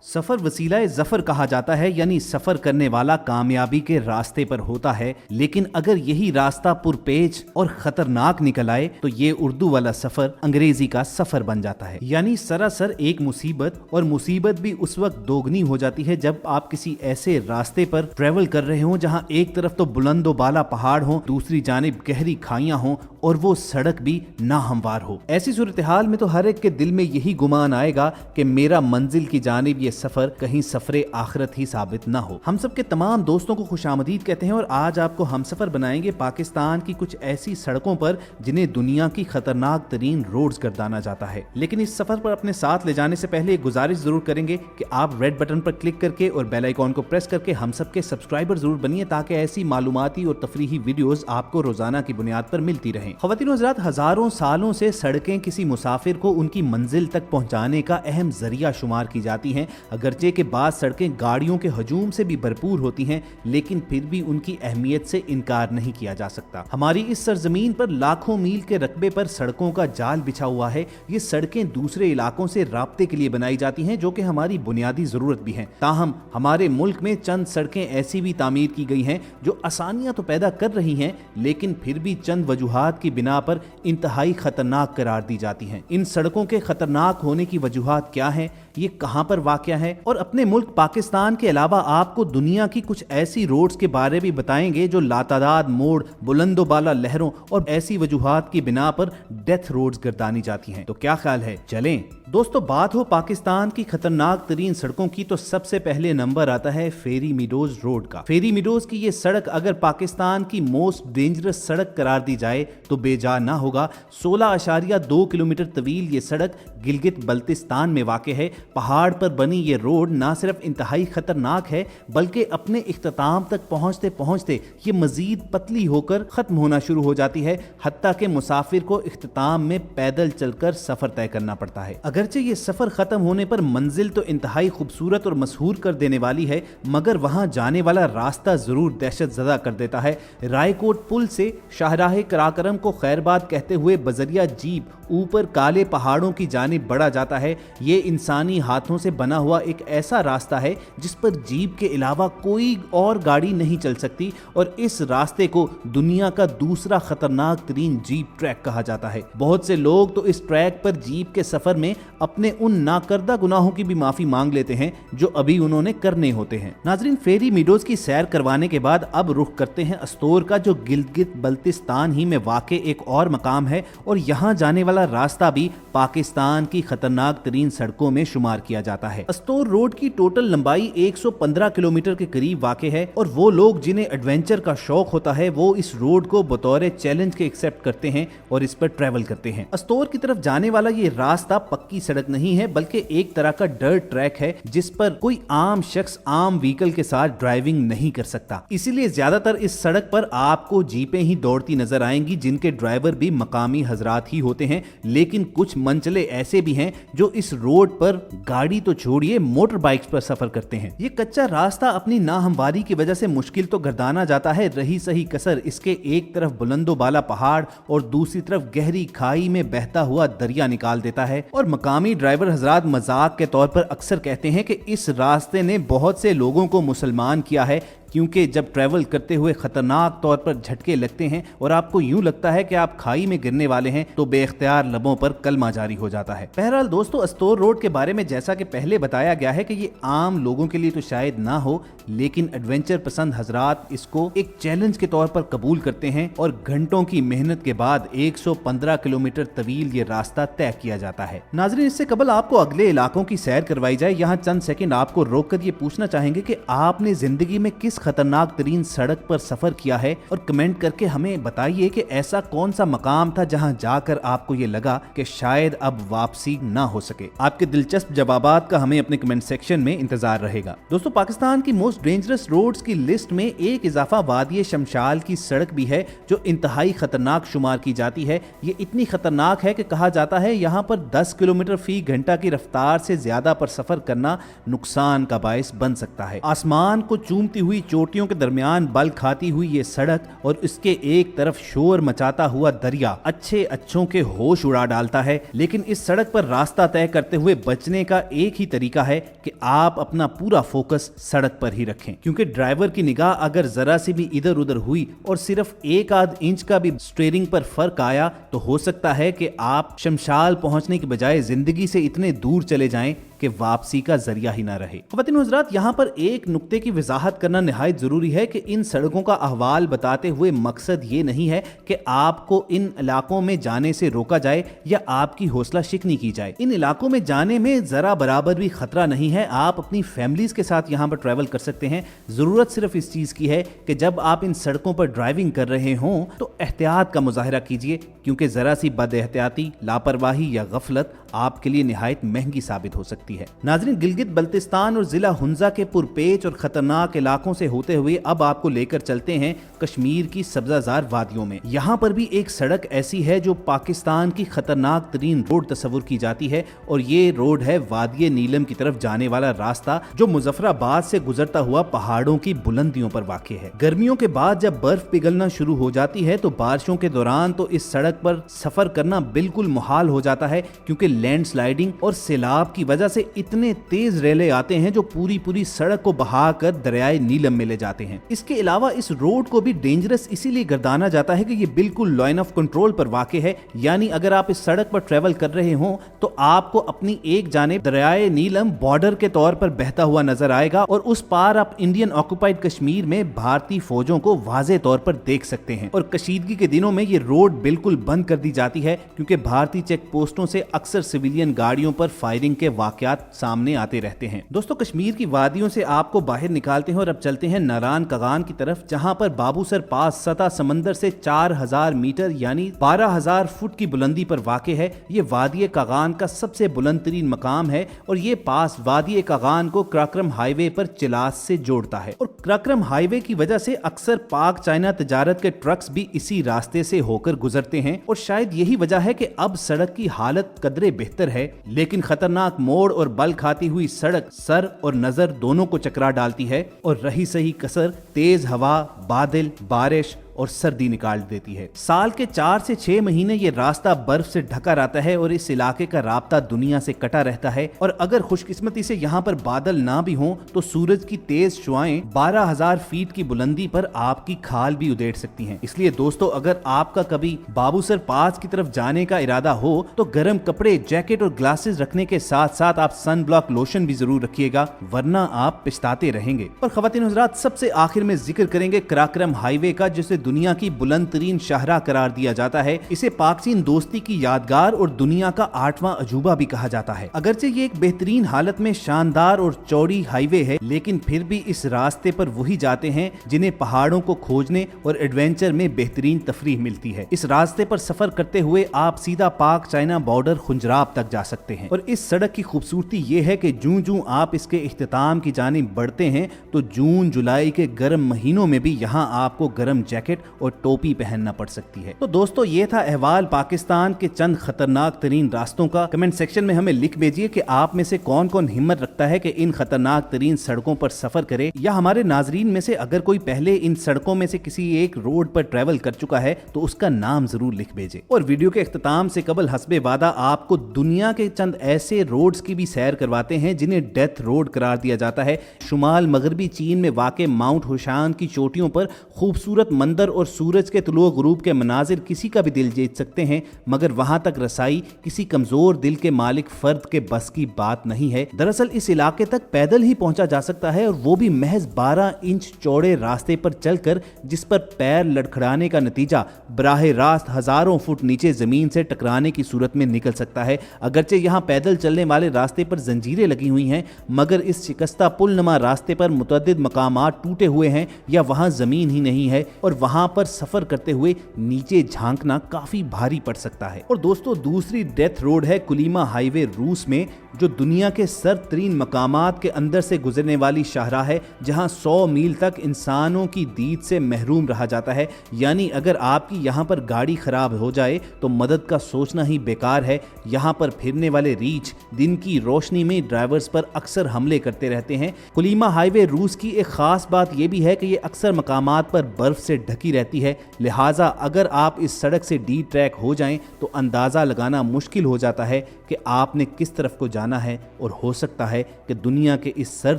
सफर वसीला ज़फर कहा जाता है, यानी सफर करने वाला कामयाबी के रास्ते पर होता है। लेकिन अगर यही रास्ता पुरपेच और खतरनाक निकल आए तो ये उर्दू वाला सफर अंग्रेजी का सफर बन जाता है। यानी सरासर एक मुसीबत, और मुसीबत भी उस वक्त दोगुनी हो जाती है जब आप किसी ऐसे रास्ते पर ट्रेवल कर रहे हो जहां एक तरफ तो बुलंदो बाला पहाड़ हो, दूसरी जानिब गहरी खाइयां हो और वो सड़क भी नाहमवार हो। ऐसी सूरत हाल में तो हर एक के दिल में यही गुमान आएगा कि मेरा मंजिल की जानिब ये सफर कहीं सफरे आखिरत ही साबित ना हो। हम सब के तमाम दोस्तों को खुशामदीद कहते हैं और आज आपको हम सफर बनाएंगे पाकिस्तान की कुछ ऐसी सड़कों पर जिन्हें दुनिया की खतरनाक तरीन रोड्स गर्दाना जाता है। लेकिन इस सफर पर अपने साथ ले जाने से पहले एक गुजारिश जरूर करेंगे कि आप रेड बटन पर क्लिक करके और बेल आइकॉन को प्रेस करके हम सब के सब्सक्राइबर जरूर बनिए, ताकि ऐसी मालूमाती और तफरीही वीडियोस आपको रोजाना की बुनियाद पर मिलती रहें। ख्वातीन और हज़रात, हजारों सालों से सड़कें किसी मुसाफिर को उनकी मंजिल तक पहुंचाने का अहम जरिया शुमार की जाती हैं। अगरचे के बाद सड़कें गाड़ियों के हजूम से भी भरपूर होती हैं, लेकिन फिर भी उनकी अहमियत से इनकार नहीं किया जा सकता। हमारी इस सरजमीन पर लाखों मील के रकबे पर सड़कों का जाल बिछा हुआ है। ये सड़कें दूसरे इलाकों से राब्ते के लिए बनाई जाती हैं, जो कि हमारी बुनियादी जरूरत भी हैं। ताहम हमारे मुल्क में चंद सड़कें ऐसी भी तामीर की गई हैं जो आसानियां तो पैदा कर रही हैं, लेकिन फिर भी चंद वजूहात की बिना पर इंतहाई खतरनाक करार दी जाती हैं। इन सड़कों के खतरनाक होने की वजूहात क्या हैं, ये कहां पर वाक़या है, और अपने मुल्क पाकिस्तान के अलावा आपको दुनिया की कुछ ऐसी रोड्स के बारे भी बताएंगे जो लातादाद मोड़, बुलंदो बाला लहरों और ऐसी वजूहात की बिना पर डेथ रोड्स गर्दानी जाती हैं। तो क्या ख्याल है, चलें। दोस्तों, बात हो पाकिस्तान की खतरनाक तरीन सड़कों की तो सबसे पहले नंबर आता है फेरी मीडोज रोड का। फेरी मीडोज की ये सड़क अगर पाकिस्तान की मोस्ट डेंजरस सड़क करार दी जाए तो बेजा ना होगा। 16.2 किलोमीटर तवील ये सड़क गिलगित बल्तिस्तान में वाक़ है। पहाड़ पर बनी ये रोड ना सिर्फ इंतहाई खतरनाक है, बल्कि अपने इख्तिताम तक पहुंचते पहुंचते ये मजीद पतली होकर खत्म होना शुरू हो जाती है, हत्ता के मुसाफिर को इख्तिताम में पैदल चलकर सफर तय करना पड़ता है। अगरचे ये सफर खत्म होने पर मंजिल तो इंतहाई खूबसूरत और मशहूर कर देने वाली है, मगर वहां जाने वाला रास्ता जरूर दहशत ज़दा कर देता है। रायकोट पुल से शाहराह कराकरम को खैरबाद कहते हुए बजरिया जीप ऊपर काले पहाड़ों की जानिब बढ़ा जाता है। ये इंसानी हाथों से बना हुआ एक ऐसा रास्ता है जिस पर जीप के अलावा कोई और गाड़ी नहीं चल सकती, और इस रास्ते को दुनिया का दूसरा खतरनाक तरीन जीप ट्रैक कहा जाता है। बहुत से लोग तो इस ट्रैक पर जीप के सफर में अपने उन नाकर्दा गुनाहों की भी माफी मांग लेते हैं जो अभी उन्होंने करने होते हैं। नाजरीन, फेरी मीडोज की सैर करवाने के बाद अब रुख करते हैं अस्तोर का, जो गिलगित बल्तिस्तान ही में वाक़ एक और मकाम है, और यहाँ जाने वाला रास्ता भी पाकिस्तान की खतरनाक तरीन सड़कों में शुमार किया जाता है। अस्तोर रोड की टोटल लंबाई 115 किलोमीटर के करीब वाक़ है, और वो लोग जिन्हें एडवेंचर का शौक होता है वो इस रोड को बतौर चैलेंज के एक्सेप्ट करते हैं और इस पर ट्रेवल करते हैं। अस्तोर की तरफ जाने वाला ये रास्ता पक्की सड़क नहीं है, बल्कि एक तरह का डर्ट ट्रैक है जिस पर कोई आम शख्स आम व्हीकल के साथ ड्राइविंग नहीं कर सकता। इसीलिए ज्यादातर इस सड़क पर आपको जीपें ही दौड़ती नजर आएंगी, जिनके ड्राइवर भी मकामी हजरात ही होते हैं। लेकिन कुछ मंचले ऐसे भी हैं जो इस रोड पर गाड़ी तो छोड़िए मोटर बाइक्स पर सफर करते हैं। ये कच्चा रास्ता अपनी नाहमवारी की वजह से मुश्किल तो गर्दाना जाता है, रही सही कसर इसके एक तरफ बुलंदो बाला पहाड़ और दूसरी तरफ गहरी खाई में बहता हुआ दरिया निकाल देता है। और मकामी ड्राइवर हजरात मजाक के तौर पर अक्सर कहते हैं कि इस रास्ते ने बहुत से लोगों को मुसलमान किया है, क्योंकि जब ट्रैवल करते हुए खतरनाक तौर पर झटके लगते हैं और आपको यूं लगता है कि आप खाई में गिरने वाले हैं, तो बेख्तियार लबों पर कलमा जारी हो जाता है। बहरहाल दोस्तों, अस्तोर रोड के बारे में जैसा कि पहले बताया गया है कि ये आम लोगों के लिए तो शायद ना हो, लेकिन एडवेंचर पसंद हजरात इसको एक चैलेंज के तौर पर कबूल करते हैं, और घंटों की मेहनत के बाद 115 किलोमीटर तवील ये रास्ता तय किया जाता है। नाजरीन, इससे कबल आपको अगले इलाकों की सैर करवाई जाए, यहाँ चंद सेकंड आपको रोककर ये पूछना चाहेंगे कि आपने जिंदगी में किस खतरनाक तरीन सड़क पर सफर किया है, और कमेंट करके हमें बताइए कि ऐसा कौन सा मकाम था जहां जाकर आपको ये लगा कि शायद अब वापसी ना हो सके। आपके दिलचस्प जवाबात का हमें अपने कमेंट सेक्शन में इंतजार रहेगा। दोस्तों, पाकिस्तान की मोस्ट डेंजरस रोड्स की लिस्ट में एक इजाफा वादी शमशाल की सड़क भी है, जो इंतहाई खतरनाक शुमार की जाती है। ये इतनी खतरनाक है कि कहा जाता है यहाँ पर 10 किलोमीटर फी घंटा की रफ्तार से ज्यादा पर सफर करना नुकसान का बायस बन सकता है। आसमान को चूमती हुई चोटियों के दरमियान बल खाती हुई ये सड़क और इसके एक तरफ शोर मचाता हुआ दरिया अच्छे अच्छों के होश उड़ा डालता है। लेकिन इस सड़क पर रास्ता तय करते हुए बचने का एक ही तरीका है कि आप अपना पूरा फोकस सड़क पर ही रखें, क्योंकि ड्राइवर की निगाह अगर जरा सी भी इधर उधर हुई और सिर्फ एक आध इंच का भी स्टीयरिंग पर फर्क आया तो हो सकता है कि आप शमशाल पहुंचने की बजाय जिंदगी से इतने दूर चले जाएं कि वापसी का जरिया ही ना रहे। ख़वातीन और हज़रात, यहाँ पर एक नुक्ते की वजाहत करना निहायत जरूरी है कि इन सड़कों का अहवाल बताते हुए मकसद ये नहीं है कि आपको इन इलाकों में जाने से रोका जाए या आपकी हौसला शिकनी की जाए। इन इलाकों में जाने में जरा बराबर भी खतरा नहीं है। आप अपनी फैमिलीज के साथ यहाँ पर ट्रैवल कर सकते हैं। जरूरत सिर्फ इस चीज की है कि जब आप इन सड़कों पर ड्राइविंग कर रहे हों तो एहतियात का मुजाहिरा कीजिए, क्योंकि जरा सी बद एहतियाती, लापरवाही या गफलत आपके लिए निहायत महंगी साबित हो सकती है। नाज़रीन, गिलगित बल्तिस्तान और जिला हुंजा के पुरपेच और खतरनाक इलाकों से होते हुए अब आपको लेकर चलते हैं कश्मीर की सब्जाजार वादियों में। यहाँ पर भी एक सड़क ऐसी है जो पाकिस्तान की खतरनाक तरीन रोड तस्वुर की जाती है, और ये रोड है वादिये नीलम की तरफ जाने वाला रास्ता, जो मुजफ्फराबाद से गुजरता हुआ पहाड़ों की बुलंदियों पर वाक़ है। गर्मियों के बाद जब बर्फ पिघलना शुरू हो जाती है तो बारिशों के दौरान तो इस सड़क पर सफर करना बिल्कुल मुहाल हो जाता है, क्योंकि लैंडस्लाइडिंग और सैलाब की वजह से इतने तेज रेले आते हैं जो पूरी सड़क को बहाकर दरियाए नीलम में ले जाते हैं। इसके अलावा इस रोड को भी डेंजरस इसीलिए गर्दाना जाता है कि ये बिल्कुल लाइन ऑफ कंट्रोल पर वाक़ है, यानी अगर आप इस सड़क पर ट्रेवल कर रहे हो तो आपको अपनी एक जानिब दरियाए नीलम बॉर्डर के तौर पर बहता हुआ नजर आएगा और उस पार आप इंडियन ऑक्युपाइड कश्मीर में भारतीय फौजों को वाज़े तौर पर देख सकते हैं। और कशीदगी के दिनों में ये रोड बिल्कुल बंद कर दी जाती है, क्योंकि भारतीय चेक पोस्टों से अक्सर सिविलियन गाड़ियों पर फायरिंग के वाकयात सामने आते रहते हैं। दोस्तों, कश्मीर की वादियों से आपको बाहर निकालते हैं और अब चलते हैं नारान कगान की तरफ, जहां पर बाबूसर पास सतह समंदर से 4000 मीटर यानी 12000 फुट की बुलंदी पर वाक़े है। ये वादिये कगान का सबसे बुलंद तरीन मकाम है और ये पास वादिये कगान को कराक्रम हाईवे पर चिलास से जोड़ता है। और कराक्रम हाईवे की वजह से अक्सर पाक चाइना तजारत के ट्रक्स भी इसी रास्ते से होकर गुजरते हैं, और शायद यही वजह है कि अब सड़क की हालत कदरे बेहतर है। लेकिन खतरनाक मोड़ और बल खाती हुई सड़क सर और नजर दोनों को चकरा डालती है, और रही सही कसर तेज हवा, बादल, बारिश और सर्दी निकाल देती है। साल के 4 से 6 महीने ये रास्ता बर्फ से ढका रहता है और इस इलाके का राब्ता दुनिया से कटा रहता है। और अगर खुशकिस्मती से यहाँ पर बादल ना भी हों तो सूरज की तेज शुआएं 12000 फीट की बुलंदी पर आपकी खाल भी उधेड़ सकती हैं। इसलिए दोस्तों, अगर आपका कभी बाबूसर पास की तरफ जाने का इरादा हो तो गर्म कपड़े, जैकेट और ग्लासेस रखने के साथ साथ आप सन ब्लॉक लोशन भी जरूर रखिएगा, वरना आप पछताते रहेंगे। और ख़वातीन हज़रात, सबसे आखिर में जिक्र करेंगे कराक्रम हाईवे का, जिसे दुनिया की बुलंद तरीन शाहरा करार दिया जाता है। इसे पाक चीन दोस्ती की यादगार और दुनिया का 8वां अजूबा भी कहा जाता है। अगरचे ये एक बेहतरीन हालत में शानदार और चौड़ी हाईवे है, लेकिन फिर भी इस रास्ते पर वही जाते हैं जिन्हें पहाड़ों को खोजने और एडवेंचर में बेहतरीन तफरीह मिलती है। इस रास्ते पर सफर करते हुए आप सीधा पाक चाइना बॉर्डर खुंजराब तक जा सकते हैं। और इस सड़क की खूबसूरती ये है कि जूं आप इसके इख्तिताम की जानिब बढ़ते हैं तो जून जुलाई के गर्म महीनों में भी यहाँ आपको गर्म जैकेट और टोपी पहनना पड़ सकती है। तो दोस्तों, ये था अहवाल पाकिस्तान के चंद खतरनाक तरीन रास्तों का। कमेंट सेक्शन में हमें लिख भेजिए कि आप में से कौन कौन हिम्मत रखता है कि इन खतरनाक तरीन सड़कों पर सफर करे, या हमारे नाजरीन में से अगर कोई पहले इन सड़कों में से किसी एक रोड पर ट्रेवल कर चुका है तो उसका नाम जरूर लिख भेजे। और वीडियो के इख्तिताम से कबल हस्बे वादा आपको दुनिया के चंद ऐसे रोड्स की भी सैर करवाते हैं जिन्हें डेथ रोड करार दिया जाता है। शुमाल मगरबी चीन में वाक़े माउंट हुशान की चोटियों पर खूबसूरत मंदिर और सूरज के तुलुओ गुरूब के मनाजिर किसी का भी दिल जीत सकते हैं, मगर वहां तक रसाई किसी कमजोर दिल के मालिक फर्द के बस की बात नहीं है। दरअसल इस इलाके तक पैदल ही पहुंचा जा सकता है, और वो भी महज 12 इंच चौड़े रास्ते पर चलकर, जिस पर पैर लड़खड़ाने का नतीजा बराह रास्त हजारों फुट नीचे जमीन से टकराने की सूरत में निकल सकता है। अगरचे यहाँ पैदल चलने वाले रास्ते पर जंजीरें लगी हुई हैं, मगर इस शिकस्ता पुलनुमा रास्ते पर मुतअद्दिद मकामात टूटे हुए हैं या वहां जमीन ही नहीं है, और वहां पर सफर करते हुए नीचे झांकना काफी भारी पड़ सकता है। और दोस्तों, दूसरी डेथ रोड है कुलीमा हाईवे रूस में, जो दुनिया के सर तरीन मकामात के अंदर से गुजरने वाली शाहराह है, जहां 100 मील तक इंसानों की दीद से महरूम रहा जाता है। यानी अगर आपकी यहाँ पर गाड़ी खराब हो जाए तो मदद का सोचना ही बेकार है। यहाँ पर फिरने वाले रीछ दिन की रोशनी में ड्राइवर्स पर अक्सर हमले करते रहते हैं। कोलिमा हाईवे रूस की एक खास बात यह भी है कि ये अक्सर मकामात पर बर्फ से ढकी रहती है, लिहाजा अगर आप इस सड़क से डी ट्रैक हो जाएं तो अंदाज़ा लगाना मुश्किल हो जाता है कि आपने किस तरफ को जाना है, और हो सकता है कि दुनिया के इस सर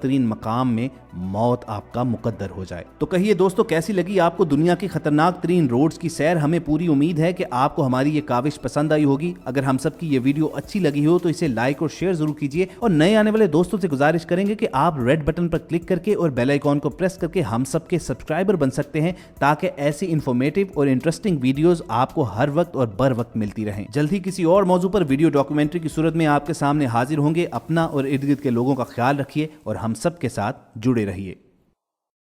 तरीन मकाम में मौत आपका मुकद्दर हो जाए। तो कहिए दोस्तों, कैसी लगी आपको दुनिया की खतरनाक तरीन रोड्स की सैर? हमें पूरी उम्मीद है कि आपको हमारी ये काविश पसंद आई होगी। अगर हम सब की ये वीडियो अच्छी लगी हो तो इसे लाइक और शेयर जरूर कीजिए, और नए आने वाले दोस्तों से गुजारिश करेंगे कि आप रेड बटन पर क्लिक करके और बेल आइकॉन को प्रेस करके हम सब के सब्सक्राइबर बन सकते हैं, ताकि ऐसी इंफॉर्मेटिव और इंटरेस्टिंग वीडियोस आपको हर वक्त और बर वक्त मिलती रहें। जल्द ही किसी और मौजू पर वीडियो डॉक्यूमेंट्री की सूरत में आपके सामने हाजिर होंगे। अपना और इर्द गिर्द के लोगों का ख्याल रखिए और हम सब के साथ जुड़े रहिए।